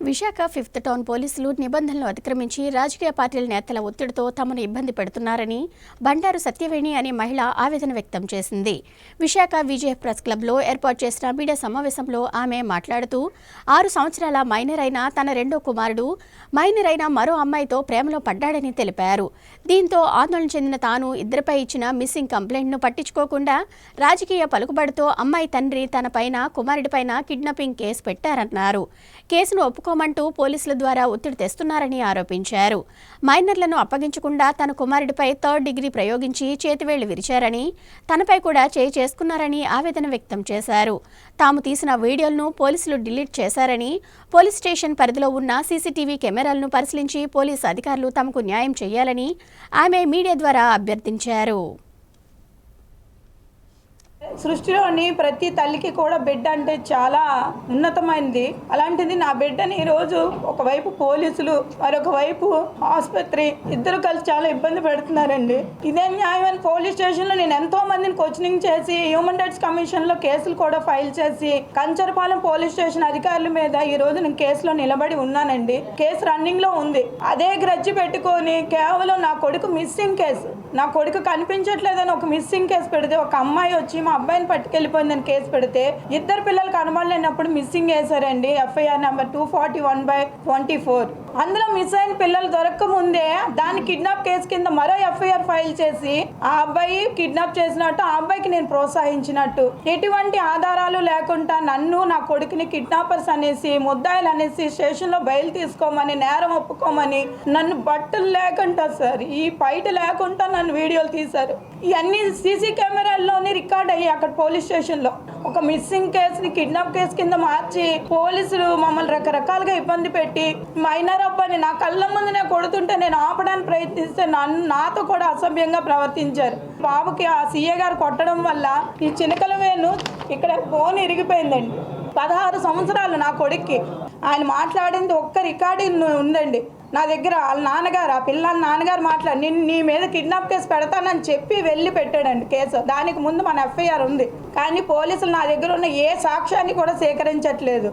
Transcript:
Visakha fifth town పోలీసులు నిబంధనలు అతిక్రమించి రాజకీయ పార్టీల నేతల ఒత్తిడితో తమను ఇబ్బంది పెడుతున్నారని బండారు సత్యవేణి అనే మహిళ ఆవేదన వ్యక్తం చేసింది. విశాఖ విజయ్ ప్రెస్ క్లబ్లో ఏర్పాటు చేసిన మీడియా సమావేశంలో ఆమె మాట్లాడుతూ 6 సంవత్సరాల మైనర్ అయిన తన రెండో కుమారుడు మైనర్ అయిన మరో అమ్మాయితో ప్రేమలో పడ్డాడని తెలిపారు. దీంతో ఆందోళన చెందిన తాను ఇద్దరిపై ఇచ్చిన మిస్సింగ్ కంప్లైంట్ను పట్టించుకోకుండా రాజకీయ పలుకుబడితో అమ్మాయి తండ్రి తనపైన కుమారుడిపైన కిడ్నాపింగ్ కేసు పెట్టారన్నారు. కేసును ఒప్పుకోమంటూ పోలీసుల ద్వారా ఒత్తిడి తెస్తున్నారని ఆరోపించారు. మైనర్లను అప్పగించకుండా తన కుమారుడిపై 3rd డిగ్రీ ప్రయోగించి చేతివేళ్లు విరిచారని, తనపై కూడా చేయి చేసుకున్నారని ఆవేదన వ్యక్తం చేశారు. తాము తీసిన వీడియోలను పోలీసులు డిలీట్ చేశారని, పోలీస్ స్టేషన్ పరిధిలో ఉన్న సీసీటీవీ కెమెరాలను పరిశీలించి పోలీసు అధికారులు తమకు న్యాయం చేయాలని ఆమె మీడియా ద్వారా అభ్యర్థించారు. సృష్టిలోని ప్రతి తల్లికి కూడా బిడ్డ అంటే చాలా ఉన్నతమైనది. అలాంటిది నా బిడ్డని ఈరోజు ఒకవైపు పోలీసులు, మరొక వైపు ఆసుపత్రి ఇద్దరు కలిసి చాలా ఇబ్బంది పెడుతున్నారండి. ఇదే న్యాయం అని పోలీస్ స్టేషన్లో నేను ఎంతో మందిని కోచింగ్ చేసి హ్యూమన్ రైట్స్ కమిషన్లో కేసులు కూడా ఫైల్ చేసి కంచరపాలెం పోలీస్ స్టేషన్ అధికారుల మీద ఈ రోజు నేను కేసులో నిలబడి ఉన్నానండి. కేసు రన్నింగ్ లో ఉంది. అదే గ్రజ్జి పెట్టుకొని కేవలం నా కొడుకు మిస్సింగ్ కేసు, నా కొడుకు కనిపించట్లేదని ఒక మిస్సింగ్ కేసు పెడితే, ఒక అమ్మాయి వచ్చి మా అబ్బాయిని పట్టుకెళ్ళిపోయిందని కేసు పెడితే ఇద్దరు పిల్లలకు అనుమానం లేనప్పుడు మిస్సింగ్ వేశారండి. FIR number 241/24. అందులో మిస్ అయిన పిల్లలు దొరక్క ముందే దాన్ని కిడ్నాప్ కేసు కింద మరో ఎఫ్ఐఆర్ ఫైల్ చేసి ఆ అబ్బాయి కిడ్నాప్ చేసినట్టు, ఆ అబ్బాయికి నేను ప్రోత్సహించినట్టు, ఎటువంటి ఆధారాలు లేకుండా నన్ను, నా కొడుకుని కిడ్నాపర్స్ అనేసి, ముద్దాయిలు అనేసి స్టేషన్లో బయలు తీసుకోమని, నేరం ఒప్పుకోమని, నన్ను బట్టలు లేకుండా సార్ ఈ బయట లేకుండా నన్ను వీడియోలు తీశారు. ఇవన్నీ సీసీ కెమెరాల్లోనే రికార్డ్ అయ్యి అక్కడ పోలీస్ స్టేషన్లో ఒక మిస్సింగ్ కేసుని కిడ్నాప్ కేసు కింద మార్చి పోలీసులు మమ్మల్ని రకరకాలుగా ఇబ్బంది పెట్టి, మైనర్ అబ్బాయిని నా కళ్ళ ముందునే కొడుతుంటే నేను ఆపడానికి ప్రయత్నిస్తే నాతో కూడా అసభ్యంగా ప్రవర్తించారు. బాబుకి ఆ సీఏ గారు కొట్టడం వల్ల ఈ చినకల వేలు ఇక్కడ బోన్ ఇరిగిపోయిందండి. 16 సంవత్సరాలు నా కొడుక్కి. ఆయన మాట్లాడింది ఒక్క రికార్డింగ్ ఉందండి నా దగ్గర. వాళ్ళ నాన్నగారు, ఆ పిల్లల నాన్నగారు మాట్లాడి నీ మీద కిడ్నాప్ కేసు పెడతానని చెప్పి వెళ్ళి పెట్టాడండి కేసు. దానికి ముందు మన ఎఫ్ఐఆర్ ఉంది, కానీ పోలీసులు నా దగ్గర ఉన్న ఏ సాక్ష్యాన్ని కూడా సేకరించట్లేదు.